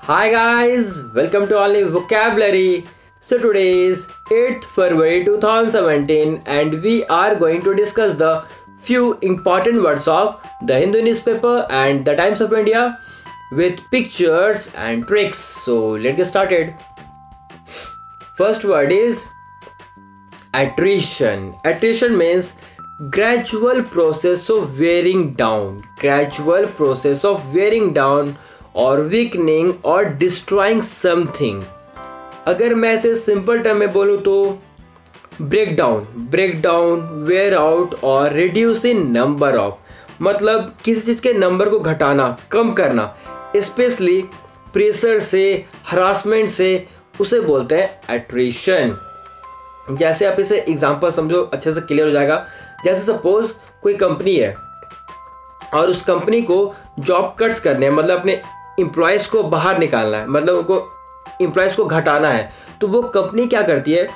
Hi guys, welcome to Only Vocabulary. So today is 8th February 2017 and we are going to discuss the few important words of the Hindu newspaper and the Times of India with pictures and tricks. So let's get started. First word is attrition. Attrition means gradual process of wearing down. Gradual process of wearing down और weakening और destroying something. अगर मैं ऐसे simple term में बोलूँ तो break down, wear out और reduce in number of, मतलब किसी चीज़ के नंबर को घटाना, कम करना, स्पेशली प्रेशर से, हरासमेंट से, उसे बोलते हैं एट्रिशन। जैसे आप इसे एग्जांपल समझो, अच्छे से क्लियर हो जाएगा। जैसे सपोज कोई कंपनी है और उस कंपनी को जॉब कट्स करने हैं, मतलब अपने एम्प्लॉयज़ को बाहर निकालना है, मतलब उनको एम्प्लॉयज़ को घटाना है। तो वो कंपनी क्या करती है,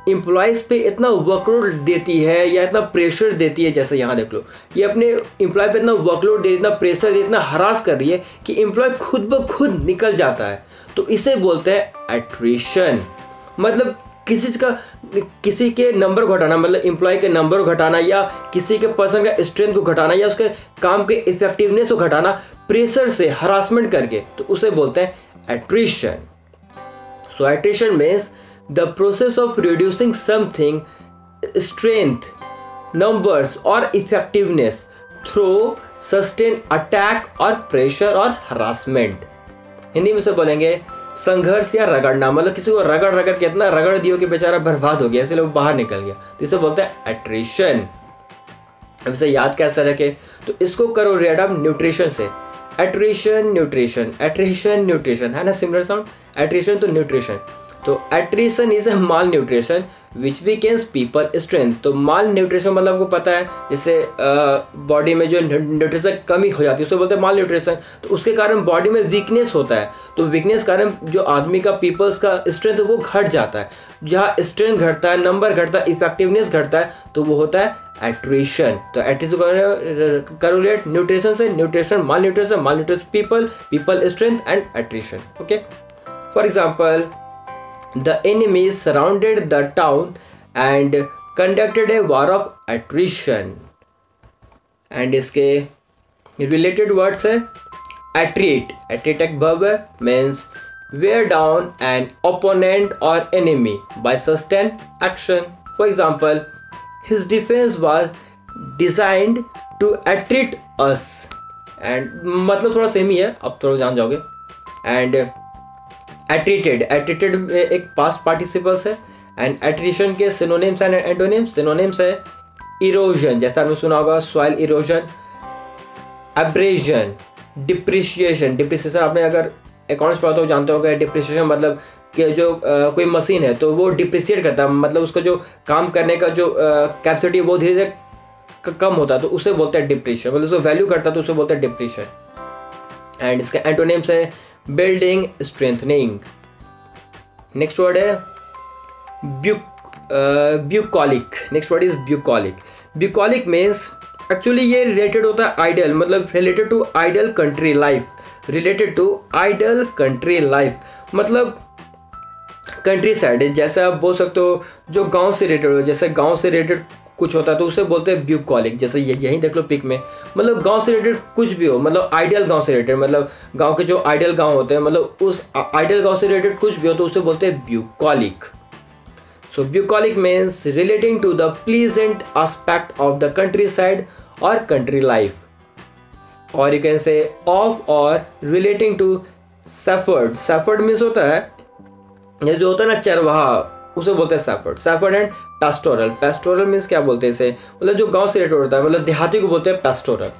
एम्प्लॉयज़ पे इतना वर्कलोड देती है या इतना प्रेशर देती है। जैसे यहाँ देख लो, ये अपने एम्प्लॉय पे इतना वर्कलोड दे, इतना प्रेशर दे, इतना हरास कर रही है कि एम्प्लॉय खुद ब खुद निकल जाता है। तो इसे बोलते हैं एट्रिशन। मतलब किसी के नंबर को घटाना, मतलब एम्प्लॉय के नंबर को घटाना या किसी के पर्सन का स्ट्रेंथ को घटाना या उसके काम के इफेक्टिवनेस को घटाना प्रेशर से, हरासमेंट करके, तो उसे बोलते हैं attrition. So attrition means the process of reducing something strength, numbers और इफेक्टिवनेस थ्रू सस्टेन अटैक और प्रेशर और हरासमेंट। हिंदी में से बोलेंगे संघर्ष या रगड़ना, मतलब किसी को रगड़ के इतना रगड़ दियो कि बेचारा बर्बाद हो गया, इसलिए वो बाहर निकल गया, तो इसे बोलते हैं एट्रिशन। अब इसे याद कैसे रखे, तो इसको करो रेड अप न्यूट्रिशन से। एट्रिशन न्यूट्रिशन है ना, सिमिलर साउंड। एट्रिशन तो न्यूट्रिशन, तो attrition is a mall nutrition which weakens people strength. तो माल न्यूट्रिशन मतलब आपको पता है, जैसे बॉडी में जो न्यूट्रिशन कमी हो जाती है उसको बोलते हैं माल न्यूट्रिशन। तो उसके कारण बॉडी में वीकनेस होता है, तो वीकनेस कारण जो आदमी का, पीपल्स का स्ट्रेंथ वो घट जाता है। जहाँ स्ट्रेंथ घटता है, नंबर घटता है, इफेक्टिवनेस घटता है, तो वो होता है एट्रिशन। तो एट्रिशन करोलेट न्यूट्रिशन से, nutrition mall nutrition people strength and attrition. Okay, for example, the enemies surrounded the town and conducted a war of attrition। and इसके related words है attrit एक verb है, means wear down an opponent or enemy by sustained action। for example, his defense was designed to attrit us। and मतलब थोड़ा same ही है, अब थोड़ा जान जाओगे। and एट्रीटेड एक पास्ट पार्टिसिपल्स है। एंड एट्रिशन के सिनोनिम्स एंड एंटोनिम्स। सिनोनिम्स है इरोजन, जैसा आपने सुना होगा, सॉइल इरोजन, एब्रेजन, डिप्रिसिएशन आपने अगर अकाउंट्स पढ़ा तो जानते होंगे। डिप्रिसिएशन मतलब कि जो कोई मशीन है तो वो डिप्रिसिएट करता है, मतलब उसका जो काम करने का जो कैपेसिटी वो धीरे धीरे कम होता है, तो उसे बोलते हैं डिप्रिशन, मतलब उसको वैल्यू करता है तो उसे बोलते हैं डिप्रिशन। एंड इसका एंटोनिम्स है बिल्डिंग, स्ट्रेंथनिंग। नेक्स्ट वर्ड है bucolic. Next word is bucolic. Bucolic means actually ये रिलेटेड होता है आइडल, मतलब related to idyll country life, मतलब कंट्री साइड। जैसे आप बोल सकते हो जो गांव से रिलेटेड हो, जैसे गांव से रिलेटेड कुछ होता है तो उसे बोलते हैं ब्यूकॉलिक। जैसे यही देख लो पिक में, मतलब गांव से रिलेटेड कुछ भी हो, मतलब आइडियल गांव से रिलेटेड, मतलब गांव के जो आइडियल गांव होते हैं, मतलब उस आइडियल गांव से रिलेटेड कुछ भी हो तो उसे बोलते हैं bucolic. So bucolic means relating to the pleasant aspect of the countryside और कंट्री लाइफ, और यू कैन से ऑफ और रिलेटिंग टू सेफर्ड मीन्स होता है ये जो होता है ना चरवाहा, उसे बोलते हैं सेफर्ड एंड पेस्टोरल मीन्स क्या बोलते हैं इसे, मतलब जो गांव से रिलेटेड होता है, मतलब देहाती को बोलते हैं पेस्टोरल।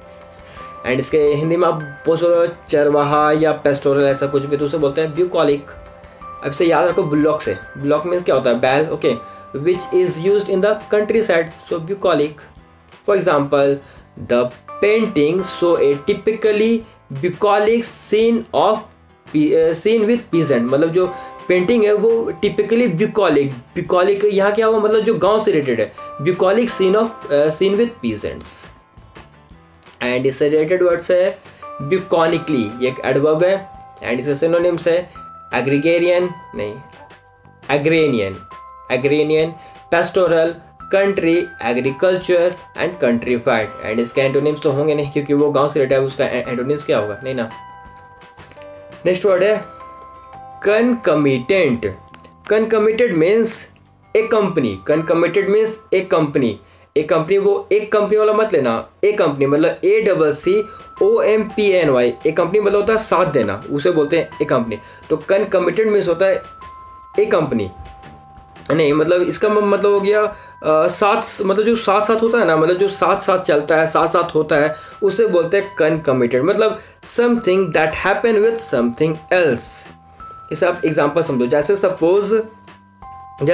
एंड इसके हिंदी में आप बोल सकते हो चरवाहा या पेस्टोरल, ऐसा कुछ भी, तो उसे बोलते हैं ब्यूकॉलिक। अब से याद रखो ब्लॉक मीन्स क्या होता है, बैल। Okay, which is used in the country side, so bucolic. For example, the painting so A typically bucolic seen with peasant, मतलब जो पेंटिंग है वो टिपिकली ब्यूकॉलिक यहाँ क्या हुआ, मतलब जो गांव से रिलेटेड है, bucolic seen with peasants. And इससे रिलेटेड वर्ड्स है ब्यूकॉनिकली, ये एक एडवर्ब है, एंड इसके सिनोनिम्स है एग्रीगेरियन नहीं agrarian, pastoral, country, agriculture and countrified. And इसके एंटोनिम्स तो होंगे नहीं क्योंकि वो गांव से रिलेटेड है, उसका एंटोनिम्स क्या होगा, नहीं ना। नेक्स्ट वर्ड है कनकमिटेंट। कनकमिटेड मीन्स ए कंपनी, कनकमिटेड मीन्स ए कंपनी, एक कंपनी, वो एक कंपनी वाला मत लेना, एक कंपनी मतलब ACCOMPANY, एक कंपनी मतलब होता है साथ देना, उसे बोलते हैं एक कंपनी। तो कनकमिटेड मीन्स होता है एक कंपनी, नहीं मतलब इसका मतलब हो गया साथ, मतलब जो साथ साथ होता है ना, मतलब जो साथ साथ चलता है, साथ साथ होता है, उसे बोलते हैं कनकमिटेड। मतलब something that happen with something else. इसे आप एग्जांपल समझो, जैसे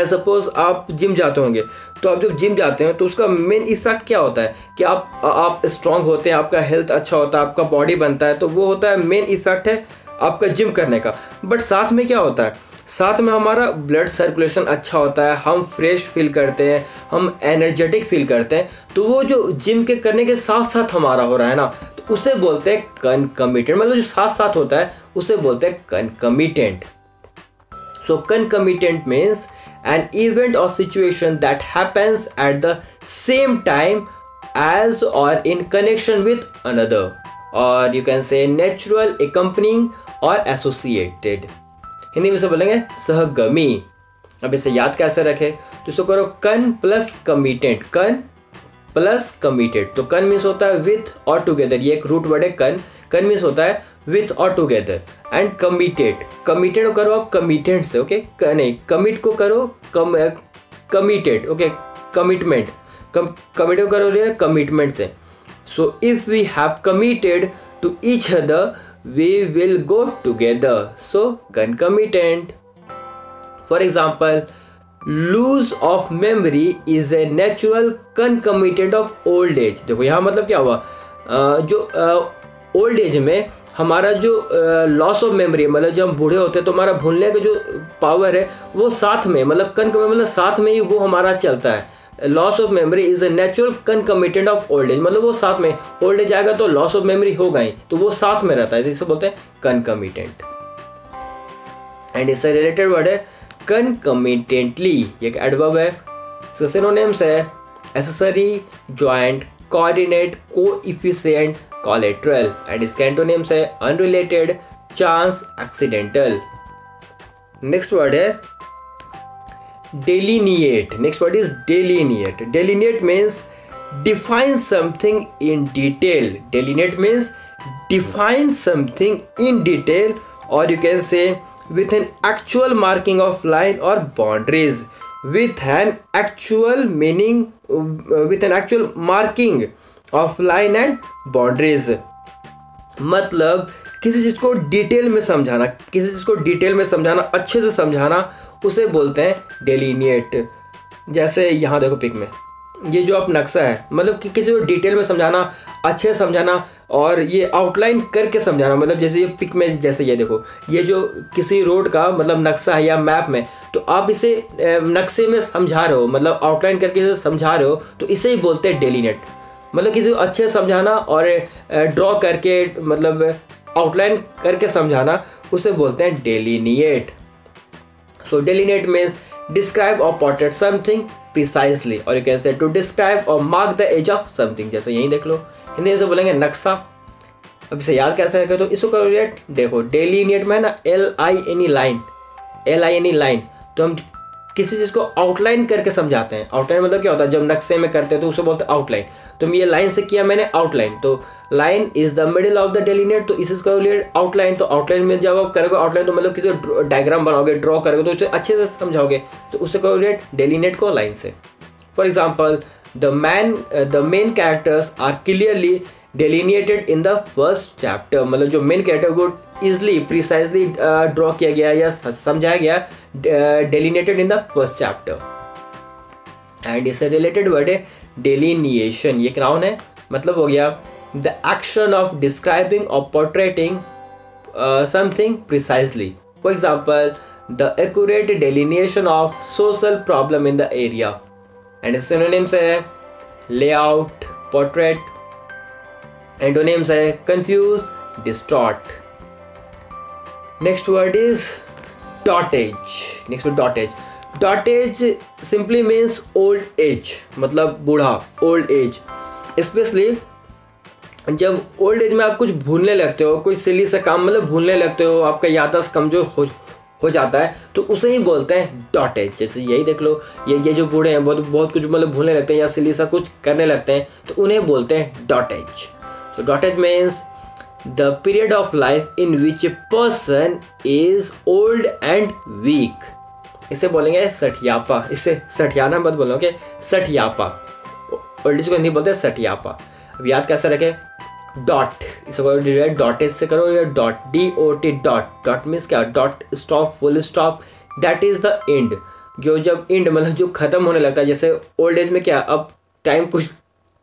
सपोज आप जिम जाते होंगे, तो आप जब जिम जाते हैं तो उसका मेन इफेक्ट क्या होता है कि आप स्ट्रांग होते हैं, आपका हेल्थ अच्छा होता है, आपका बॉडी बनता है, तो वो होता है मेन इफेक्ट है आपका जिम करने का। बट साथ में क्या होता है, साथ में हमारा ब्लड सर्कुलेशन अच्छा होता है, हम फ्रेश फील करते हैं, हम एनर्जेटिक फील करते हैं, तो वो जो जिम के करने के साथ साथ हमारा हो रहा है ना, तो उसे बोलते हैं कनकमिटेंट। मतलब जो साथ साथ होता है उसे बोलते हैं कनकमिटेंट। सो कनकमिटेंट means an event or situation that happens at the same time as or in connection with another, or you can say natural, accompanying or associated। Hindi में से बोलेंगे सहगमी। अब इसे याद कैसे रखे, तो इसको करो कन प्लस कमिटेंट, कन प्लस कमिटेड। तो कन मीन्स होता है विथ और टुगेदर, ये एक रूट वर्ड है कन मीन्स होता है विथ और टुगेदर। एंड कमिटेड को करो आप कमिटेंट से, ओके नहीं, कमिट को करो कमिटेड, ओके कमिटमेंट, कमिट को करो कमिटमेंट से। So if we have committed to each other we will go together, so concomitant. For example, lose of memory is a natural concomitant of old age. देखो यहाँ मतलब क्या हुआ, जो old age में हमारा जो लॉस ऑफ मेमोरी, मतलब जब हम बूढ़े होते हैं तो हमारा भूलने का जो पावर है वो साथ में, मतलब मतलब साथ में ही वो हमारा चलता है। Loss of memory is a natural concomitant of old age, मतलब वो साथ में, ओल्ड एज आएगा तो लॉस ऑफ मेमोरी होगा ही, तो वो साथ में रहता है, इसे बोलते हैं कनकमिटेंट। एंड इससे रिलेटेड वर्ड है कनकमिटेंटली, एक एडवर्ब है। सिनोनिम्स है accessory, joint, coordinate, coefficient, collateral। And इसके एंटोनिम्स है unrelated, chance, accidental. Next word है delineate। Next word is delineate। delineate means define something in detail. delineate means define something in detail, और you can say with an actual marking of line or boundaries, with an actual meaning, with an actual marking of line and boundaries। मतलब किसी चीज को detail में समझाना, किसी चीज को डिटेल में समझाना, अच्छे से समझाना, उसे बोलते हैं डेलिनिएट। जैसे यहाँ देखो पिक में ये जो आप नक्शा है, मतलब कि किसी को डिटेल में समझाना, अच्छे से समझाना, और ये आउटलाइन करके समझाना। मतलब जैसे ये पिक में, जैसे ये देखो, ये जो किसी रोड का मतलब नक्शा है या मैप में, तो आप इसे नक्शे में समझा रहे हो, मतलब आउटलाइन करके इसे समझा रहे हो, तो इसे ही बोलते हैं डेलिनेट। मतलब किसी को अच्छे से समझाना और ड्रॉ करके, मतलब आउटलाइन करके समझाना, उसे बोलते हैं delineate. So delineate means describe और पोर्ट्रेट समथिंग प्रिसाइजली, और you can say to describe और mark the edge of something. जैसे यही देख लो, हिंदी में से बोलेंगे नक्शा। अब इसे याद कैसे रखें, तो इसको करोलेट देखो, डेलिनिएट में ना LINE लाइन, LINE लाइन, तो हम किसी चीज को आउटलाइन करके समझाते हैं। आउटलाइन मतलब क्या होता है, जब नक्शे में करते हैं तो उसे बोलते हैं आउटलाइन। तो ये लाइन से किया मैंने आउटलाइन, तो line is the middle of the delineate, तो इसका आउटलाइन। तो आउटलाइन में जब आप करोगे आउटलाइन, तो मतलब किसी डायग्राम बनाओगे, ड्रॉ करोगे, तो उसे अच्छे से समझाओगे, तो उससे करोलेट डेलिनेट को लाइन से। For example, the main characters are clearly delineated in the first chapter। मतलब जो मेन कैरेक्टर को इजिली प्रिसाइजली ड्रॉ किया गया या समझाया गया, delineated in the first chapter। And इससे रिलेटेड वर्ड है delineation। ये नाउन है, मतलब हो गया the action of describing or portraying something precisely। For example, the accurate delineation of social problem in the area। And synonyms है layout, portrait। Antonyms है confuse, distort. Next word is dotage. Next word dotage. Dotage simply means old age, मतलब बूढ़ा, old age. Specially जब old age में आप कुछ भूलने लगते हो, कोई सिली सा काम मतलब भूलने लगते हो, आपका याददाश्त कमजोर हो जाता है, तो उसे ही बोलते हैं डॉटेज. जैसे यही देख लो, ये जो बूढ़े हैं बहुत कुछ मतलब भूलने लगते हैं या सिली सा कुछ करने लगते हैं, तो उन्हें बोलते हैं dotage. So dotage means the period of life in which a person is old and weak. इसे बोलेंगे सठियापा. इसे सठियाना मत बोलो, ओके, सठियापा. ओल्ड एज को नहीं बोलते, सठियापा. अब याद कैसे रखे, डॉट, इसे डायरेक्ट डॉटेज से करो, या dot, DOT, dot. Dot means क्या, dot, stop, full stop, that is the end. जो जब एंड मतलब जो खत्म होने लगता है, जैसे ओल्ड एज में क्या, अब टाइम कुछ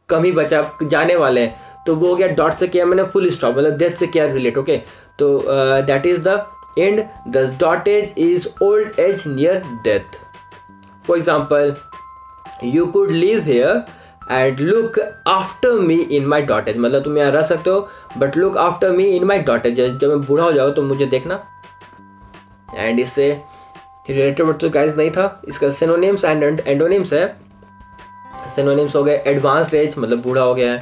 कम ही बचा, जाने वाले हैं, तो वो क्या, डॉट से किया मैंने फुल स्टॉप, मतलब डेथ से क्या रिलेट, ओके. तो that is the end. This dotage is old age near death. For example, you could live here and look after me in my dotage. मतलब तुम यहाँ रह सकते हो, but look after me in my dotage. जब मैं बूढ़ा हो जाऊँ तो मुझे देखना. एंड इससे रिलेटेड वर्ड तो गाइस नहीं था, इसका सिनोनिम्स एंड एंडोनिम्स है. सिनोनिम्स हो गए एडवांस्ड एज, मतलब बूढ़ा हो गया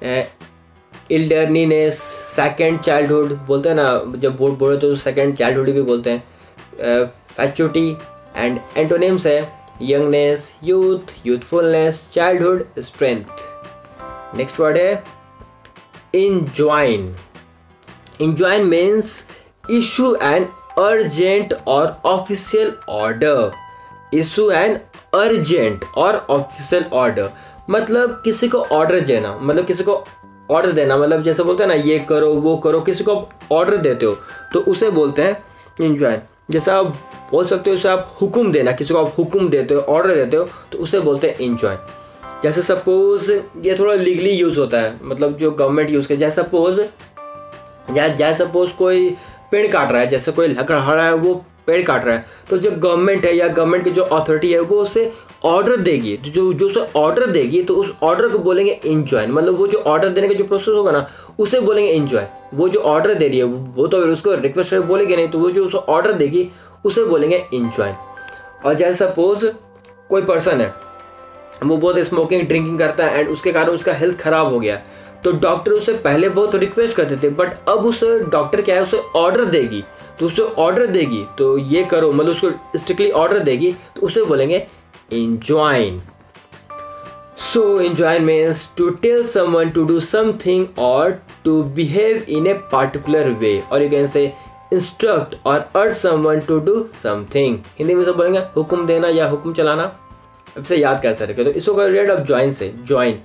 है. इल्डरनीनेस, सेकेंड चाइल्डहुड बोलते हैं ना, जब बूढ़े तो सेकेंड चाइल्डहुड भी बोलते हैं. फैचुटी. एंड एंटोनिम्स है youngness, youth, youthfulness, childhood, strength. Next word है enjoin. Enjoin means issue an urgent और official order. Issue an urgent और ऑफिशियल ऑर्डर मतलब किसी को ऑर्डर देना, मतलब किसी को ऑर्डर देना, मतलब जैसे बोलते हैं ना, ये करो वो करो, किसी को ऑर्डर देते हो तो उसे बोलते हैं इंजॉइन. जैसा आप बोल सकते हो, जैसे आप हुक्म देना, किसी को आप हुक्म देते हो, ऑर्डर देते हो, तो उसे बोलते हैं इंजॉइन. जैसे सपोज, ये थोड़ा लीगली यूज होता है, मतलब जो गवर्नमेंट यूज करे. जैसे सपोज कोई पेड़ काट रहा है, जैसे कोई लकड़हारा है वो पेड़ काट रहा है, तो जो गवर्नमेंट है या गवर्नमेंट की जो अथॉरिटी है वो उसे ऑर्डर देगी, तो जो उसे ऑर्डर देगी तो उस ऑर्डर को बोलेंगे इंजॉइन. मतलब वो जो ऑर्डर देने का जो प्रोसेस होगा ना, उसे बोलेंगे इंजॉइन. वो जो ऑर्डर दे रही है वो तो उसको रिक्वेस्ट बोलेंगे नहीं, तो वो जो उसे ऑर्डर देगी उसे बोलेंगे इंजॉइन. और जैसे सपोज कोई पर्सन है, वो बहुत स्मोकिंग ड्रिंकिंग करता है एंड उसके कारण उसका हेल्थ खराब हो गया, तो डॉक्टर उसे पहले बहुत रिक्वेस्ट करते थे, बट अब उस डॉक्टर क्या है, उसे ऑर्डर देगी, तो उसे ऑर्डर देगी तो ये करो, मतलब उसको स्ट्रिक्टली ऑर्डर देगी, तो उसे बोलेंगे enjoin. So enjoin means to tell someone to do something or to behave in a particular way, or you can say instruct or urge someone to do something. Hindi में सब बोलेंगे हुक्म देना या हुक्म चलाना. अब से याद कैसे रखे, तो इसको करो रेड ऑफ ज्वाइन से, ज्वाइन.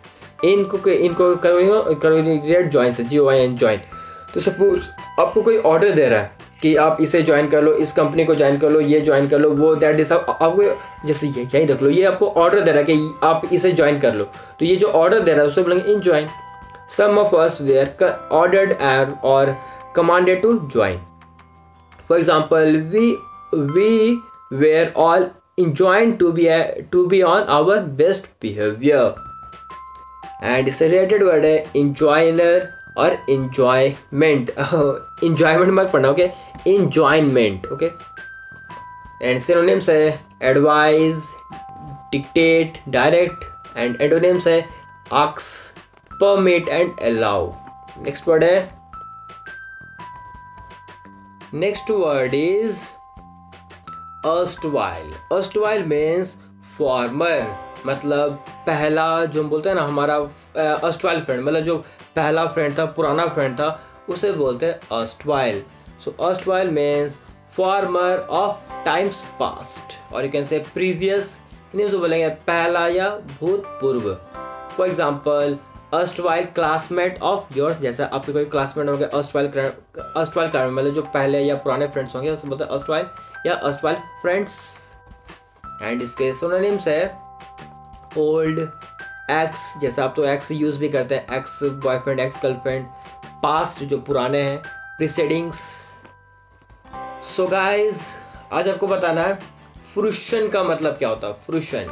इनको करो रेड ज्वाइन से, GOIN ज्वाइन. तो सपोज आपको कोई ऑर्डर दे रहा है कि आप इसे ज्वाइन कर लो, इस कंपनी को ज्वाइन कर लो, ये ज्वाइन कर लो, वो दैट इज, आपको जैसे ये यही देख लो, ये आपको ऑर्डर दे रहा है कि आप इसे ज्वाइन कर लो, तो ये जो ऑर्डर दे रहा है उसे बोलेंगे enjoin. Some of us were ordered और commanded to join. For example, we were all enjoined to be on our best behavior. And इससे रिलेटेड वर्ड है enjoiner और enjoyment. enjoyment मत पढ़ना, okay, enjoyment, okay. And synonyms है advise, dictate, direct, and antonyms है ask, permit and allow. Next word है, next word is erstwhile. erstwhile means former, मतलब पहला, जो हम बोलते हैं ना हमारा erstwhile फ्रेंड, मतलब जो पहला फ्रेंड था, पुराना फ्रेंड था, उसे बोलते हैं erstwhile. So erstwhile means former of times past, और you can say previous. Hindi में बोलेंगे पहला या भूतपूर्व. For example, erstwhile classmate of yours, जैसे आपके कोई क्लासमेट होंगे, erstwhile मतलब जो पहले या पुराने फ्रेंड्स होंगे उसे बोलते हैं erstwhile या erstwhile friends. एंड इसके सिनोनिम्स है ओल्ड, एक्स, जैसे आप तो एक्स यूज भी करते हैं, ex boyfriend, ex girlfriend. Past, जो पुराने हैं, प्रीसीडिंग्स. सो गाइज, आज आपको बताना है फ्रूशन का मतलब क्या होता है. फ्रूशन,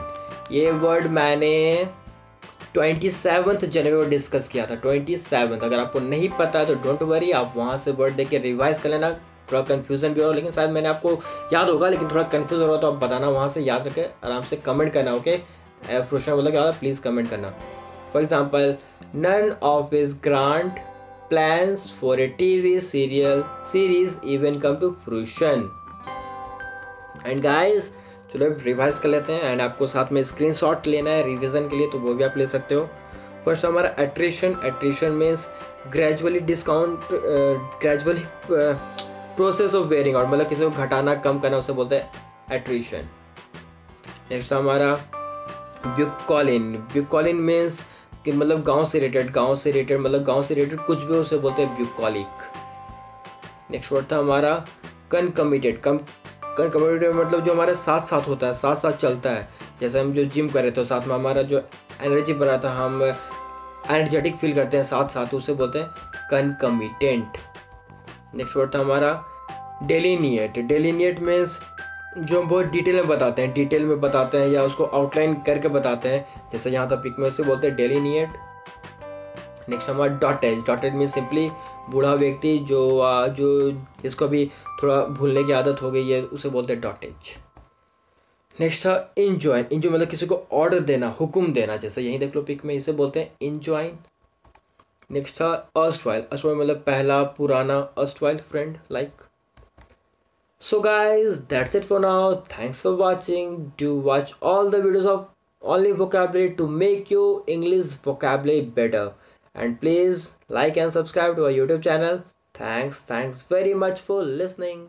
ये वर्ड मैंने 27 जनवरी को डिस्कस किया था. 27, अगर आपको नहीं पता है तो डोंट वरी, आप वहाँ से वर्ड देख के रिवाइज कर लेना. थोड़ा कन्फ्यूजन भी हो, लेकिन शायद मैंने आपको याद होगा, लेकिन थोड़ा कन्फ्यूज हो रहा हो तो आप बताना, वहाँ से याद रखें, आराम से कमेंट करना। ओके, फ्रूशन बोला क्या, प्लीज़ कमेंट करना। For example, none of his grand plans for a TV series even come to fruition. And guys, चलो रिवाइज कर लेते हैं, एंड आपको साथ में स्क्रीनशॉट लेना है रिवीजन के लिए, तो वो भी आप ले सकते हो। फर्स्ट हमारा attrition means gradually discount, gradually process of wearing, और मतलब किसी को घटाना कम करना, उसे बोलते हैं एट्रिशन। नेक्स्ट हमारा ब्यूकॉलिन मीन्स कि मतलब गांव से रिलेटेड मतलब गांव से रिलेटेड कुछ भी, उसे बोलते हैं ब्यूकॉलिक। नेक्स्ट वर्ड था हमारा कनकमिटेड मतलब जो हमारे साथ साथ होता है, साथ साथ चलता है। जैसे हम जो जिम कर रहे थे, साथ में हमारा जो एनर्जी बढ़ा था, हम एनर्जेटिक फील करते हैं साथ साथ, उसे बोलते हैं कनकमिटेंट। नेक्स्ट वर्ड था हमारा डेलिनिएट मीन्स जो हम बहुत डिटेल में बताते हैं या उसको आउटलाइन करके बताते हैं, जैसे यहाँ था पिक में, उसे बोलते हैं डेलिनिएट। नेक्स्ट हमारा डॉटेज मीन्स सिंपली बूढ़ा व्यक्ति जो जिसको भी थोड़ा भूलने की आदत हो गई है, उसे बोलते हैं डॉटेज। नेक्स्ट था इंजॉइन मतलब किसी को ऑर्डर देना, हुक्म देना, जैसे यहीं देख लो पिक में, इसे बोलते हैं इंजॉइन। नेक्स्ट था अर्स्टवाइल मतलब पहला, पुराना, erstwhile friend, like. So guys, that's it for now. Thanks for watching. Do watch all the videos of only vocabulary to make your English vocabulary better. And please like and subscribe to our YouTube channel. Thanks very much for listening.